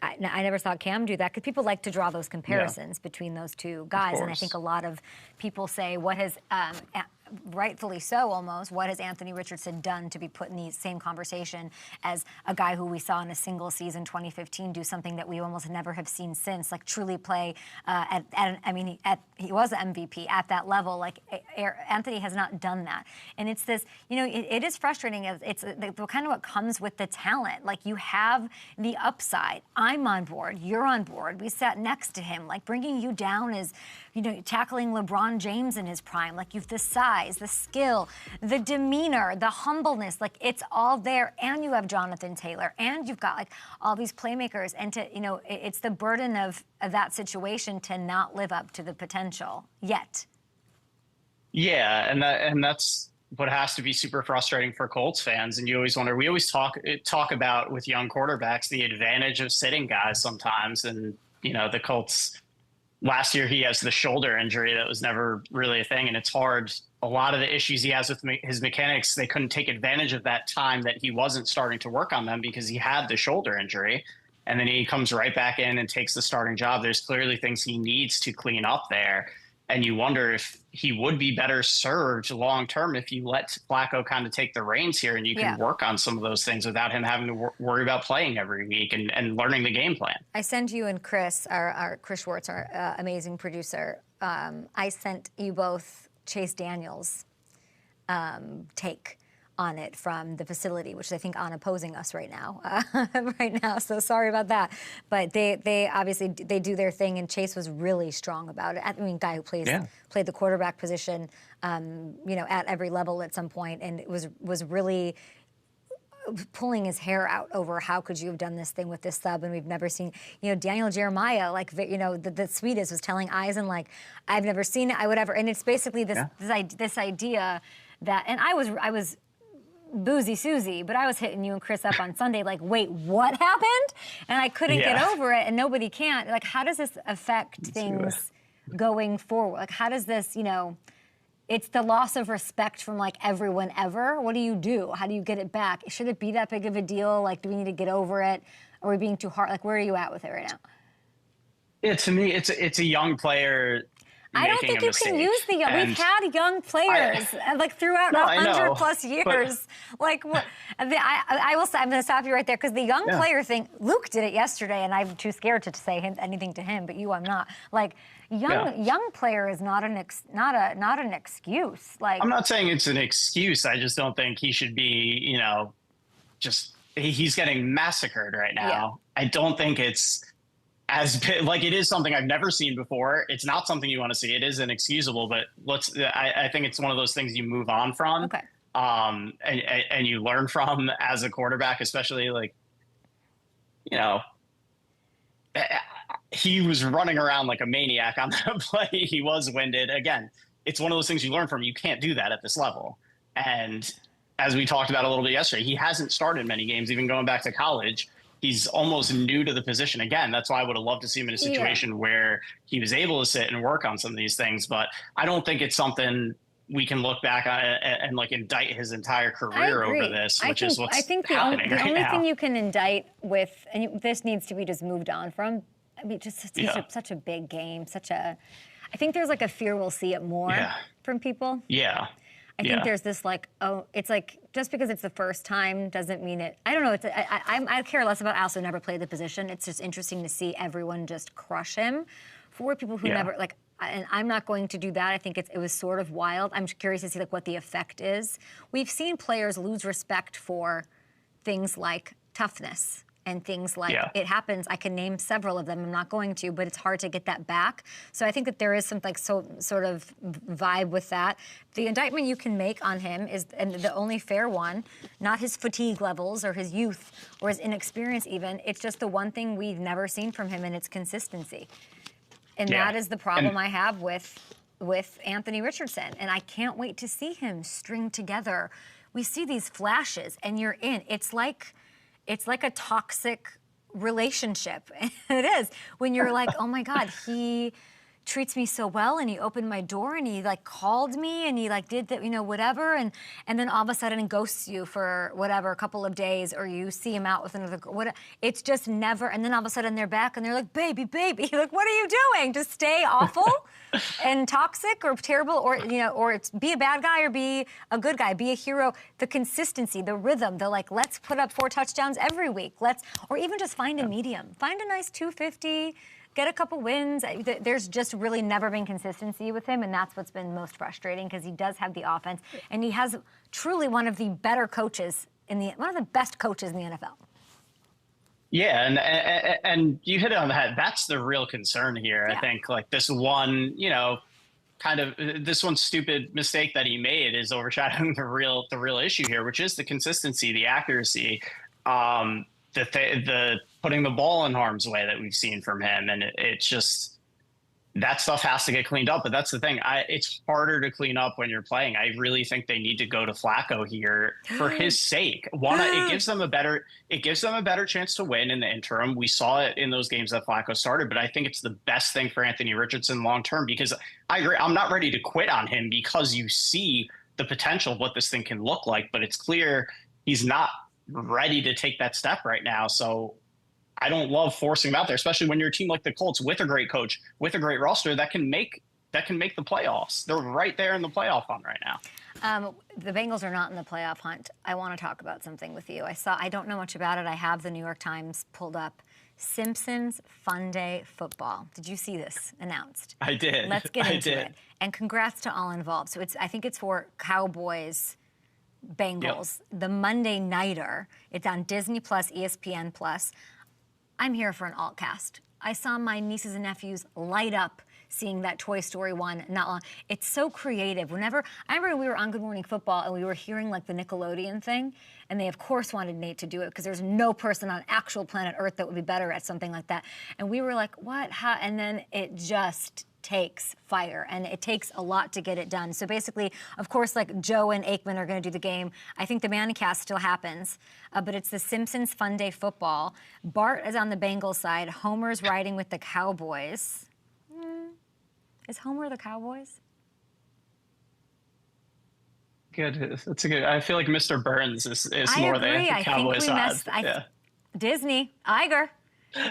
I never saw Cam do that because people like to draw those comparisons between those two guys, and I think a lot of people say, "What has rightfully so almost, what has Anthony Richardson done to be put in the same conversation as a guy who we saw in a single season 2015 do something that we almost never have seen since, like truly play he was an MVP at that level. Like Anthony has not done that. And it's this, it is frustrating. It's kind of what comes with the talent. Like you have the upside. I'm on board. You're on board. We sat next to him. Like bringing you down is, tackling LeBron James in his prime. Like you've the size, the skill, the demeanor, the humbleness. Like it's all there. And you have Jonathan Taylor. And you've got like all these playmakers. And it's the burden of that situation to not live up to the potential yet. Yeah, and that's what has to be super frustrating for Colts fans. And you always wonder, we always talk about with young quarterbacks the advantage of sitting guys sometimes. And, the Colts, last year he has the shoulder injury that was never really a thing. And it's hard. A lot of the issues he has with his mechanics, they couldn't take advantage of that time that he wasn't starting to work on them because he had the shoulder injury. And then he comes right back in and takes the starting job. There's clearly things he needs to clean up there. And you wonder if he would be better served long term if you let Flacco kind of take the reins here and you can work on some of those things without him having to worry about playing every week and learning the game plan. I sent you and Chris, our Chris Schwartz, our amazing producer, I sent you both Chase Daniels' take on it from the facility, which is, I think, on opposing us right now. So sorry about that. But they obviously they do their thing, and Chase was really strong about it. I mean, guy who played the quarterback position, at every level at some point, and it was really pulling his hair out over how could you have done this thing with this sub, and we've never seen, Daniel Jeremiah, like, the sweetest, was telling Eisen, like, I've never seen it, I would ever, and it's basically this idea that, and I was boozy Susie, but I was hitting you and Chris up on Sunday, like, wait, what happened? And I couldn't get over it, and nobody can. Like, how does this affect things going forward? Like, how does this, it's the loss of respect from, like, everyone ever. What do you do? How do you get it back? Should it be that big of a deal? Like, do we need to get over it? Are we being too hard? Like, where are you at with it right now? Yeah, to me, it's a young player. I don't think you can use the young. We've had young players throughout 100+ years. Like, what? I will say, I'm going to stop you right there because the young player thing. Luke did it yesterday, and I'm too scared to say anything to him. But I'm not. Like, young player is not an excuse. Like, I'm not saying it's an excuse. I just don't think he should be. He's getting massacred right now. Yeah. I don't think it's. It is something I've never seen before. It's not something you want to see. It is inexcusable, but I think it's one of those things you move on from. Okay. And you learn from as a quarterback, especially he was running around like a maniac on that play. He was winded. Again, it's one of those things you learn from. You can't do that at this level. And as we talked about a little bit yesterday, he hasn't started many games, even going back to college. He's almost new to the position. Again, that's why I would have loved to see him in a situation where he was able to sit and work on some of these things. But I don't think it's something we can look back on and like indict his entire career over this, which is what's happening right now. The only thing you can indict with, and this needs to be just moved on from, I mean, just such a big game, I think there's like a fear we'll see it more from people. Yeah. I think there's this it's like just because it's the first time doesn't mean it. I don't know. I care less about Also never played the position. It's just interesting to see everyone just crush him. For people who never and I'm not going to do that. I think it was sort of wild. I'm curious to see what the effect is. We've seen players lose respect for things like toughness. And things like it happens. I can name several of them. I'm not going to, but it's hard to get that back. So I think that there is some sort of vibe with that. The indictment you can make on him is, and the only fair one, not his fatigue levels or his youth or his inexperience even. It's just the one thing we've never seen from him, and it's consistency. And that is the problem I have with Anthony Richardson. And I can't wait to see him string together. We see these flashes, and you're in. It's like a toxic relationship. It is. When you're like, oh my God, he treats me so well, and he opened my door, and he like called me, and he like did that, whatever, and then all of a sudden ghosts you for whatever, a couple of days, or you see him out with another girl. It's just never, and then all of a sudden they're back, and they're like, baby, like, what are you doing? Just stay awful and toxic or terrible, or it's be a bad guy or be a good guy, be a hero. The consistency, the rhythm, the like, let's put up 4 touchdowns every week. Or even just find a medium. Find a nice 250, get a couple wins. There's just really never been consistency with him, and that's what's been most frustrating, because he does have the offense, and he has truly one of the better coaches one of the best coaches in the NFL. Yeah, and you hit it on the head. That's the real concern here. Yeah. I think like this one, this one stupid mistake that he made is overshadowing the real issue here, which is the consistency, the accuracy, the putting the ball in harm's way that we've seen from him. And it's just, that stuff has to get cleaned up. But that's the thing. It's harder to clean up when you're playing. I really think they need to go to Flacco here for his sake. It gives them a better chance to win in the interim. We saw it in those games that Flacco started, but I think it's the best thing for Anthony Richardson long term, because I agree. I'm not ready to quit on him, because you see the potential of what this thing can look like, but it's clear he's not ready to take that step right now. So I don't love forcing him out there, especially when you're a team like the Colts with a great coach, with a great roster that can make the playoffs. They're right there in the playoff hunt right now. The Bengals are not in the playoff hunt. I want to talk about something with you. I don't know much about it. I have the New York Times pulled up. Simpsons Fun Day Football. Did you see this announced? I did. Let's get into it. And congrats to all involved. So I think it's for Cowboys, Bengals, the Monday Nighter. It's on Disney Plus, ESPN Plus. I'm here for an alt cast. I saw my nieces and nephews light up seeing that Toy Story 1 not long. It's so creative. I remember we were on Good Morning Football and we were hearing like the Nickelodeon thing, and they of course wanted Nate to do it because there's no person on actual planet Earth that would be better at something like that. And we were like, what? How? And then it just takes fire, and it takes a lot to get it done. So basically, of course, like Joe and Aikman are going to do the game. I think the Manicast still happens, but it's the Simpsons Fun Day Football. Bart is on the Bengals side. Homer's riding with the Cowboys. Is Homer the Cowboys? Good. That's a good. I feel like Mr. Burns is more the Cowboys side. Disney, Iger.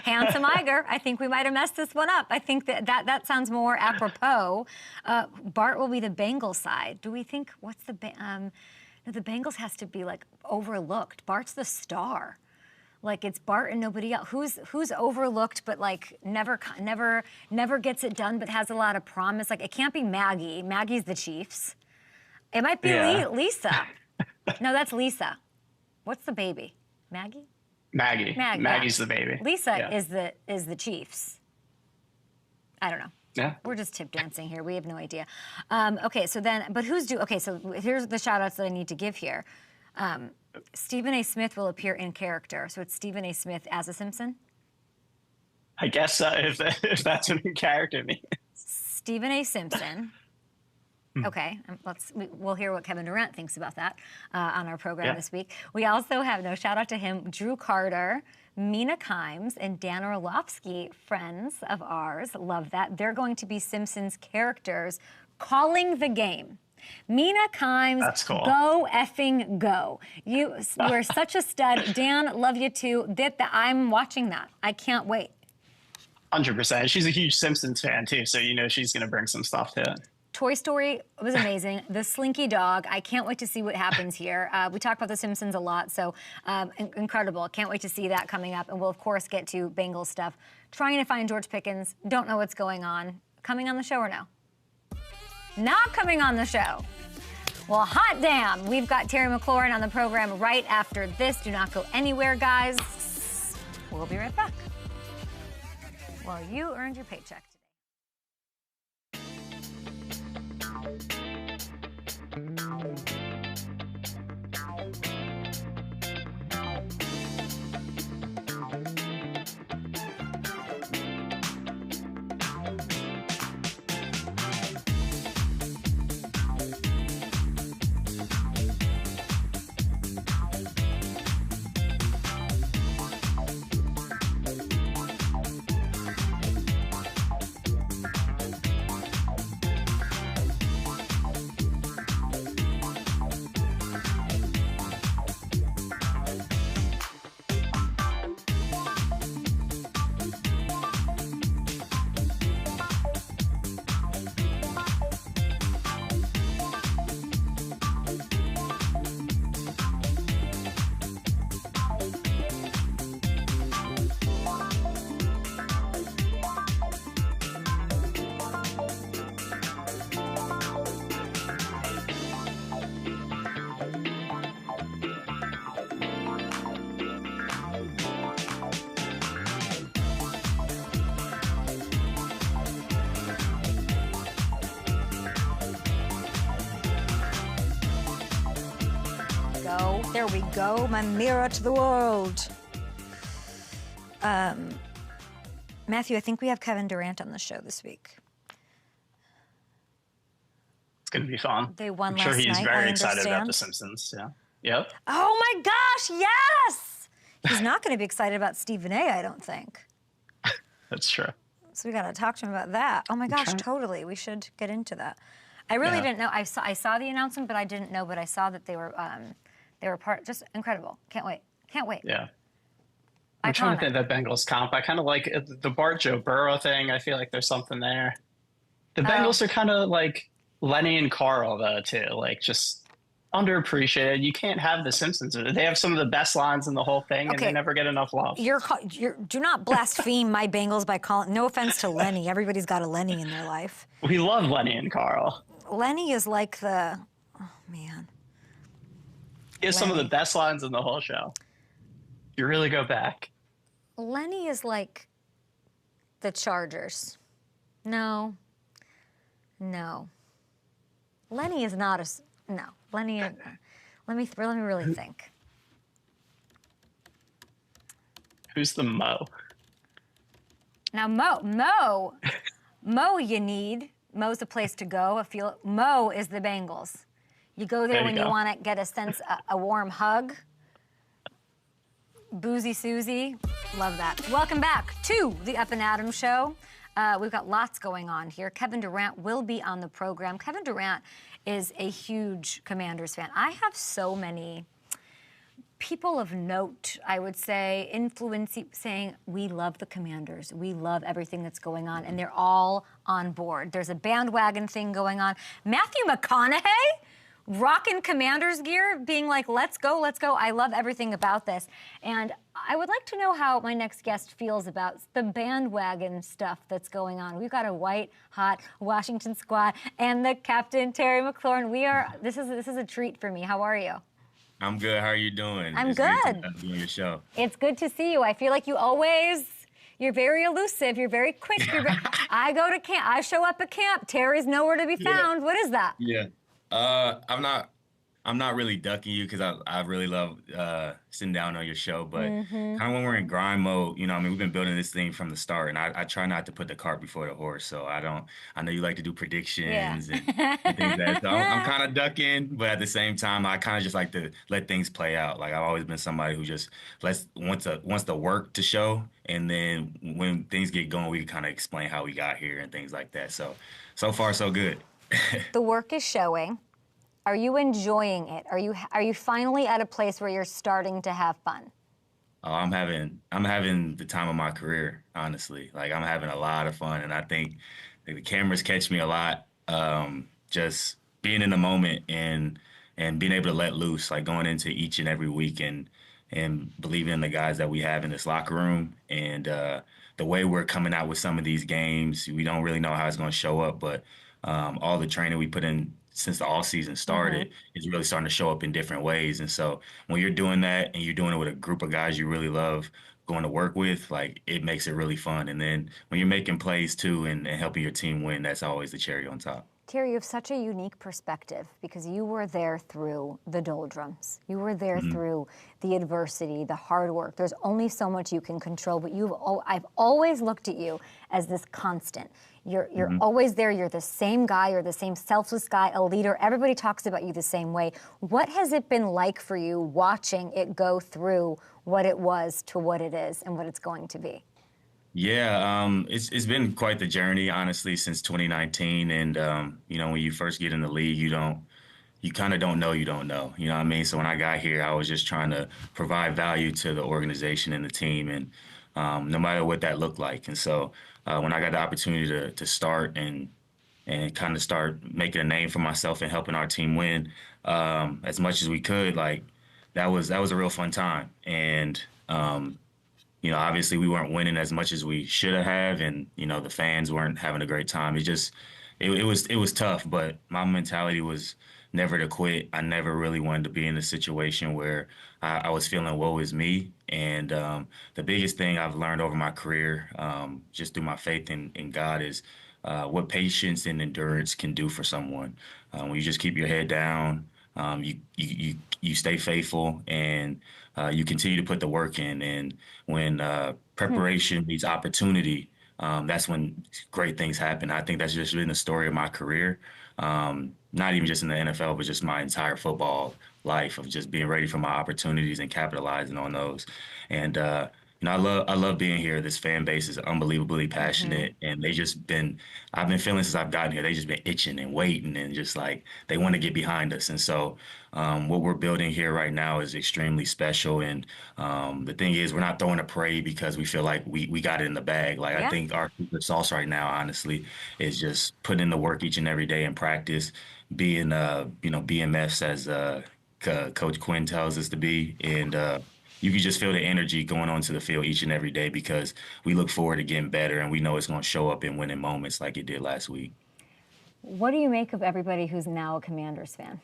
Handsome Iger. I think we might have messed this one up. I think that sounds more apropos. Bart will be the Bengals side. Do we think the Bengals has to be like overlooked? Bart's the star. Like it's Bart and nobody else. Who's overlooked but like never gets it done but has a lot of promise? Like it can't be Maggie. Maggie's the Chiefs. It might be Lisa. No, that's Lisa. What's the baby? Maggie? Maggie's the baby. Lisa is the Chiefs. I don't know. Yeah. We're just tip dancing here. We have no idea. Okay, so here's the shout outs that I need to give here. Stephen A. Smith will appear in character. So it's Stephen A. Smith as a Simpson. I guess if that's what in character means. Stephen A. Simpson. Okay, we'll hear what Kevin Durant thinks about that on our program this week. We also have, shout out to him, Drew Carter, Mina Kimes, and Dan Orlovsky, friends of ours. Love that. They're going to be Simpsons characters calling the game. Mina Kimes, that's cool. Go effing go. You're such a stud. Dan, love you too. I'm watching that. I can't wait. 100%. She's a huge Simpsons fan too, so she's going to bring some stuff to it. Toy Story was amazing. The Slinky Dog, I can't wait to see what happens here. We talk about The Simpsons a lot, so incredible. Can't wait to see that coming up. And we'll, of course, get to Bengals stuff. Trying to find George Pickens. Don't know what's going on. Coming on the show or no? Not coming on the show. Well, hot damn. We've got Terry McLaurin on the program right after this. Do not go anywhere, guys. We'll be right back. Well, you earned your paycheck. go. There we go. My mirror to the world. Matthew, I think we have Kevin Durant on the show this week. It's going to be fun. They won I'm last sure he's night, very I excited about understand. The Simpsons. Yeah. Yep. Oh my gosh, yes! He's not going to be excited about Stephen A, I don't think. That's true. So we got to talk to him about that. Oh my gosh, totally. We should get into that. I really didn't know. I saw the announcement, but I didn't know. But I saw that they were part. Just incredible. Can't wait. Can't wait. Yeah. I'm trying to think that Bengals comp. I kind of like the Bart Joe Burrow thing. I feel like there's something there. The Bengals are kind of like Lenny and Carl, though, too. Like, just underappreciated. You can't have the Simpsons. They have some of the best lines in the whole thing, and they never get enough love. Do not blaspheme my Bengals by calling. No offense to Lenny. Everybody's got a Lenny in their life. We love Lenny and Carl. Lenny is like the. Oh man. He has some of the best lines in the whole show. You really go back. Lenny is like the Chargers. No. Lenny is not a. No. Lenny. Let me really think. Who's the Mo? Now Mo you need. Mo's the place to go. Mo is the Bengals. You go there when you want to get a warm hug. Boozy Susie, love that. Welcome back to the Up and Adam Show. We've got lots going on here. Kevin Durant will be on the program. Kevin Durant is a huge Commanders fan. I have so many people of note, I would say, saying, we love the Commanders. We love everything that's going on, and they're all on board. There's a bandwagon thing going on. Matthew McConaughey rocking Commanders gear, being like, let's go, let's go. I love everything about this. And I would like to know how my next guest feels about the bandwagon stuff that's going on. We've got a white, hot Washington squad and the captain, Terry McLaurin. This is a treat for me. How are you? I'm good. How are you doing? I'm it's good. Good to be on your show. It's good to see you. I feel like you're very elusive. You're very quick. I go to camp. I show up at camp. Terry's nowhere to be found. What is that? Yeah. I'm not really ducking you because I really love sitting down on your show, but kind of when we're in grind mode, we've been building this thing from the start, and I try not to put the cart before the horse. So I know you like to do predictions and things like that. So I'm kind of ducking, but at the same time, I kind of just like to let things play out. Like I've always been somebody who just wants the work to show, and then when things get going, we can kind of explain how we got here and things like that. So far so good. The work is showing. Are you enjoying it? Are you finally at a place where you're starting to have fun? Oh, I'm having the time of my career, honestly. Like I'm having a lot of fun, and I think the cameras catch me a lot. Just being in the moment and being able to let loose, like going into each and every week and believing in the guys that we have in this locker room and the way we're coming out with some of these games. We don't really know how it's going to show up, but all the training we put in since the off season started is really starting to show up in different ways. And so when you're doing that and you're doing it with a group of guys you really love going to work with, like it makes it really fun. And then when you're making plays too and helping your team win, that's always the cherry on top. Terry, you have such a unique perspective because you were there through the doldrums. You were there through the adversity, the hard work. There's only so much you can control, but I've always looked at you as this constant. You're always there. You're the same guy. You're the same selfless guy, a leader. Everybody talks about you the same way. What has it been like for you watching it go through what it was to what it is and what it's going to be? Yeah, it's been quite the journey, honestly, since 2019. And, when you first get in the league, you kind of don't know you don't know. You know what I mean? So when I got here, I was just trying to provide value to the organization and the team, and no matter what that looked like. And so when I got the opportunity to start and kind of start making a name for myself and helping our team win as much as we could, like that was a real fun time. And obviously we weren't winning as much as we should have, and the fans weren't having a great time. It was tough, but my mentality was never to quit. I never really wanted to be in a situation where I was feeling woe is me. And the biggest thing I've learned over my career, just through my faith in God, is what patience and endurance can do for someone. When you just keep your head down, you stay faithful and you continue to put the work in. And when preparation meets opportunity, that's when great things happen. I think that's just been the story of my career. Not even just in the NFL, but just my entire football life of just being ready for my opportunities and capitalizing on those. And I love being here. This fan base is unbelievably passionate, and I've been feeling since I've gotten here. They just been itching and waiting, and just like they want to get behind us. And so, what we're building here right now is extremely special. And the thing is, we're not throwing a parade because we feel like we got it in the bag. Like I think our secret sauce right now, honestly, is just putting in the work each and every day in practice, being BMFs as Coach Quinn tells us to be, and you can just feel the energy going onto the field each and every day because we look forward to getting better, and we know it's going to show up in winning moments like it did last week. What do you make of everybody who's now a Commanders fan?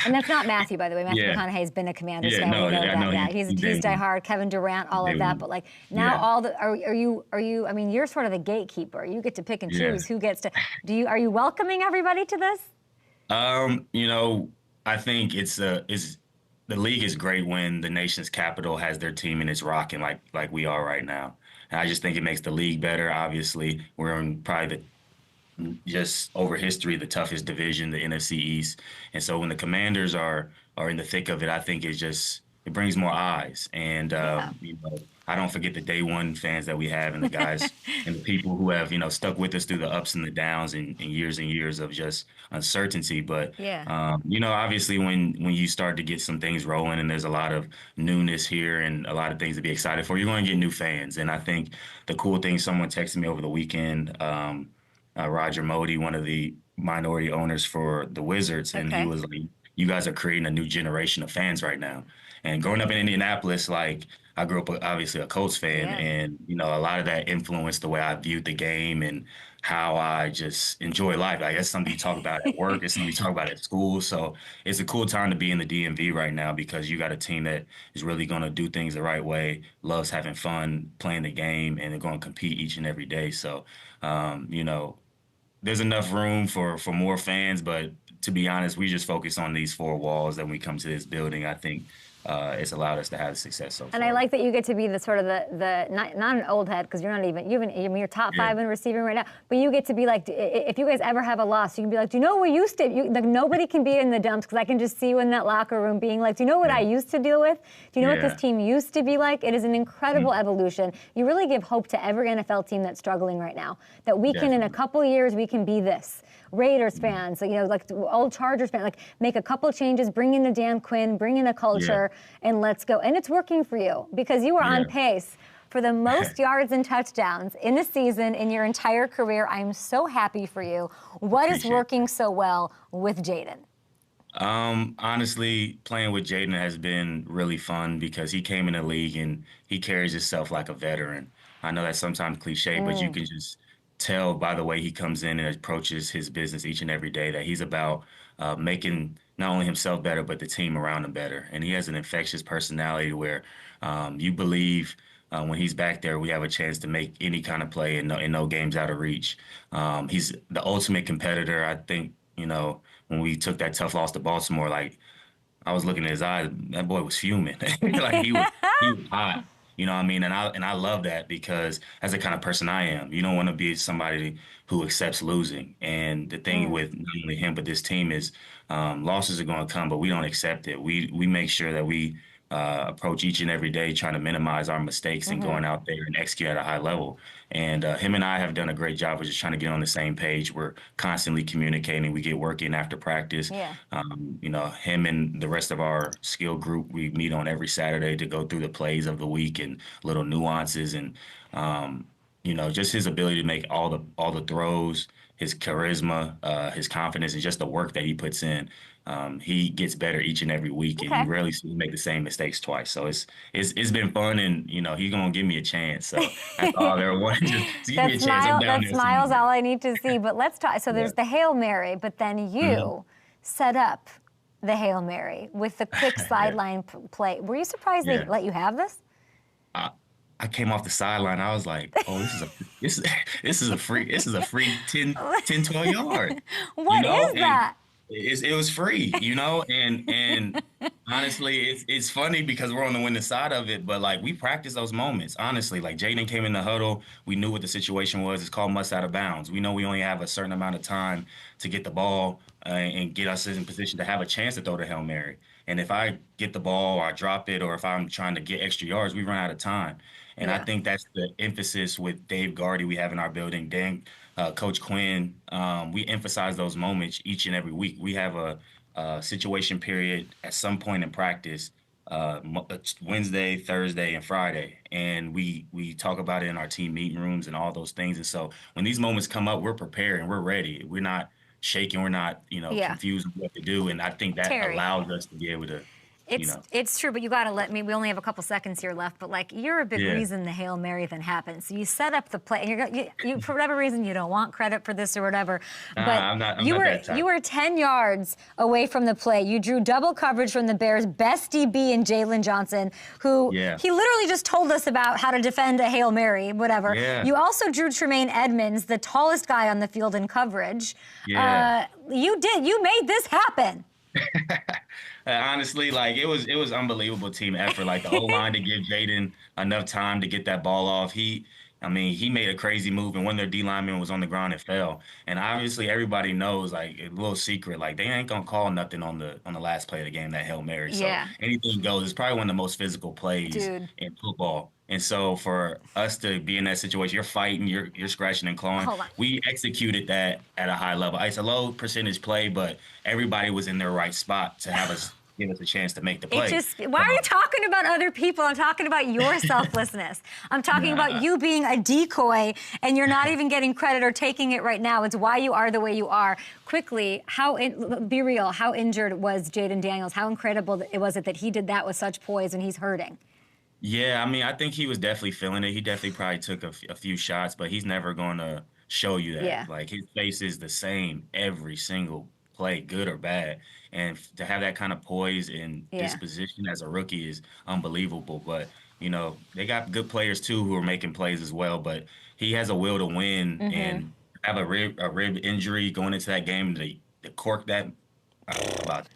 And that's not Matthew, by the way. Matthew McConaughey has been a Commanders fan. No, we know I that. know Yeah, he's diehard. Kevin Durant, all of that. But like now, are you? I mean, you're sort of the gatekeeper. You get to pick and choose who gets to. Are you welcoming everybody to this? I think the league is great when the nation's capital has their team and it's rocking like we are right now. And I just think it makes the league better. Obviously, we're in probably just over history, the toughest division, the NFC East. And so when the Commanders are in the thick of it, I think it brings more eyes. And, I don't forget the day one fans that we have and the guys and the people who have, stuck with us through the ups and the downs and years of just uncertainty. But, obviously when you start to get some things rolling and there's a lot of newness here and a lot of things to be excited for, you're going to get new fans. And I think the cool thing, someone texted me over the weekend, Roger Modi, one of the minority owners for the Wizards, and he was like, you guys are creating a new generation of fans right now. And growing up in Indianapolis, like I grew up obviously a Colts fan, and a lot of that influenced the way I viewed the game and how I just enjoy life. Like that's something you talk about at work, it's something you talk about at school. So it's a cool time to be in the DMV right now because you got a team that is really going to do things the right way, loves having fun, playing the game, and they're going to compete each and every day. So, there's enough room for more fans, but to be honest, we just focus on these four walls that when we come to this building. I think it's allowed us to have success so far. And I like that you get to be the sort of the not an old head because you're not even you're top 5 in receiving right now, but you get to be like, if you guys ever have a loss, you can be like, do you know what we used to? Like nobody can be in the dumps because I can just see you in that locker room being like, do you know what I used to deal with? Do you know what this team used to be like? It is an incredible evolution. You really give hope to every NFL team that's struggling right now that we can in a couple years we can be this. Raiders fans, like old Chargers fans, like make a couple changes, bring in a Dan Quinn, bring in a culture, and let's go. And it's working for you because you are on pace for the most yards and touchdowns in a season in your entire career. I'm so happy for you. What is working so well with Jaden? Honestly, playing with Jaden has been really fun because he came in the league and he carries himself like a veteran. I know that's sometimes cliche, but you can just tell by the way he comes in and approaches his business each and every day that he's about making not only himself better, but the team around him better. And he has an infectious personality where you believe when he's back there, we have a chance to make any kind of play and no games out of reach. He's the ultimate competitor. I think, when we took that tough loss to Baltimore, like I was looking at his eyes, that boy was fuming. Like he was hot. You know what I mean? And I love that because that's the kind of person I am. You don't want to be somebody who accepts losing. And the thing with not only him, but this team is losses are going to come, but we don't accept it. We make sure that we approach each and every day trying to minimize our mistakes and going out there and execute at a high level. And him and I have done a great job of just trying to get on the same page. We're constantly communicating. We get work in after practice. Him and the rest of our skill group, we meet on every Saturday to go through the plays of the week and little nuances and, just his ability to make all the throws, his charisma, his confidence, and just the work that he puts in. He gets better each and every week, and you rarely see him make the same mistakes twice. So it's been fun, and he's gonna give me a chance. So that's all there was. Just give me a chance. That smile's all I need to see. But let's talk. So there's the Hail Mary, but then you set up the Hail Mary with the quick sideline play. Were you surprised they let you have this? I came off the sideline. I was like, "Oh, this is a free 10, 12 yard." What is that? it was free, and honestly, it's funny because we're on the winning side of it, but like we practice those moments. Honestly, like Jaden came in the huddle, we knew what the situation was. It's called must out of bounds. We know we only have a certain amount of time to get the ball and get us in position to have a chance to throw the Hail Mary. And if I get the ball or I drop it, or if I'm trying to get extra yards, we run out of time. And I think that's the emphasis with Dave Gardy we have in our building. Coach Quinn, we emphasize those moments each and every week. We have a situation period at some point in practice, Wednesday, Thursday, and Friday, and we talk about it in our team meeting rooms and all those things. And so when these moments come up, we're prepared and we're ready. We're not shaking. We're not, confused with what to do. And I think that Terry, allows us to be able to. It's true, but you got to let me. We only have a couple seconds here left, but like you're a big reason the Hail Mary thing happened. So you set up the play, and you for whatever reason you don't want credit for this or whatever. But I'm not that type. You were 10 yards away from the play. You drew double coverage from the Bears' best DB in Jalen Johnson, who he literally just told us about how to defend a Hail Mary, whatever. Yeah. You also drew Tremaine Edmonds, the tallest guy on the field in coverage. Yeah. You made this happen. Honestly, like it was unbelievable team effort. Like the O-line to give Jaden enough time to get that ball off. He made a crazy move, and when their D lineman was on the ground, it fell. And obviously, everybody knows, like a little secret, like they ain't gonna call nothing on the last play of the game, that Hail Mary. So anything goes. It's probably one of the most physical plays in football. And so for us to be in that situation, you're fighting, you're scratching and clawing. We executed that at a high level. It's a low percentage play, but everybody was in their right spot to give us a chance to make the play. Why are you talking about other people? I'm talking about your selflessness. I'm talking about you being a decoy, and you're not even getting credit or taking it right now. It's why you are the way you are. Quickly, be real, how injured was Jaden Daniels? How incredible was it that he did that with such poise and he's hurting? Yeah, I think he was definitely feeling it. He definitely probably took a few shots, but he's never going to show you that. Yeah. Like, his face is the same every single play, good or bad. And to have that kind of poise and disposition as a rookie is unbelievable. But, they got good players, too, who are making plays as well. But he has a will to win and have a rib injury going into that game. To cork that, I was about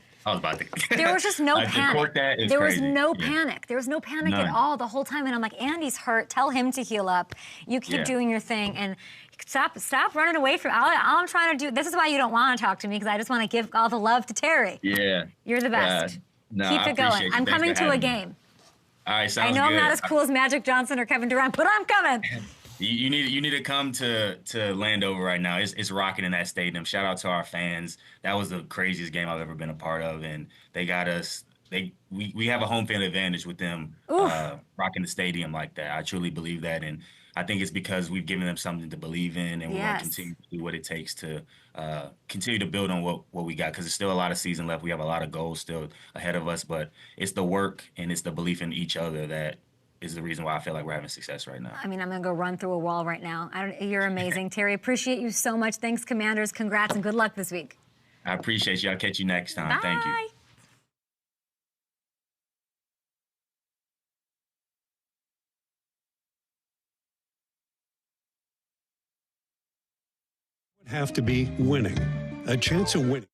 to. There was just no panic. There was no panic. There was no panic at all the whole time. And I'm like, Andy's hurt. Tell him to heal up. You keep doing your thing. And stop running away from all I'm trying to do. This is why you don't want to talk to me, because I just want to give all the love to Terry. Yeah. You're the best. Keep it going. I'm coming to a game. All right, sounds good. I know I'm not as cool as Magic Johnson or Kevin Durant, but I'm coming. You need to come to Landover right now. It's rocking in that stadium. Shout out to our fans. That was the craziest game I've ever been a part of, and they got us. We have a home field advantage with them rocking the stadium like that. I truly believe that, and I think it's because we've given them something to believe in, and we're going to continue to do what it takes to continue to build on what we got, because there's still a lot of season left. We have a lot of goals still ahead of us, but it's the work and it's the belief in each other that is the reason why I feel like we're having success right now. I'm going to go run through a wall right now. You're amazing, Terry. Appreciate you so much. Thanks, Commanders. Congrats and good luck this week. I appreciate you. I'll catch you next time. Bye. Thank you. Have to be winning. A chance of winning.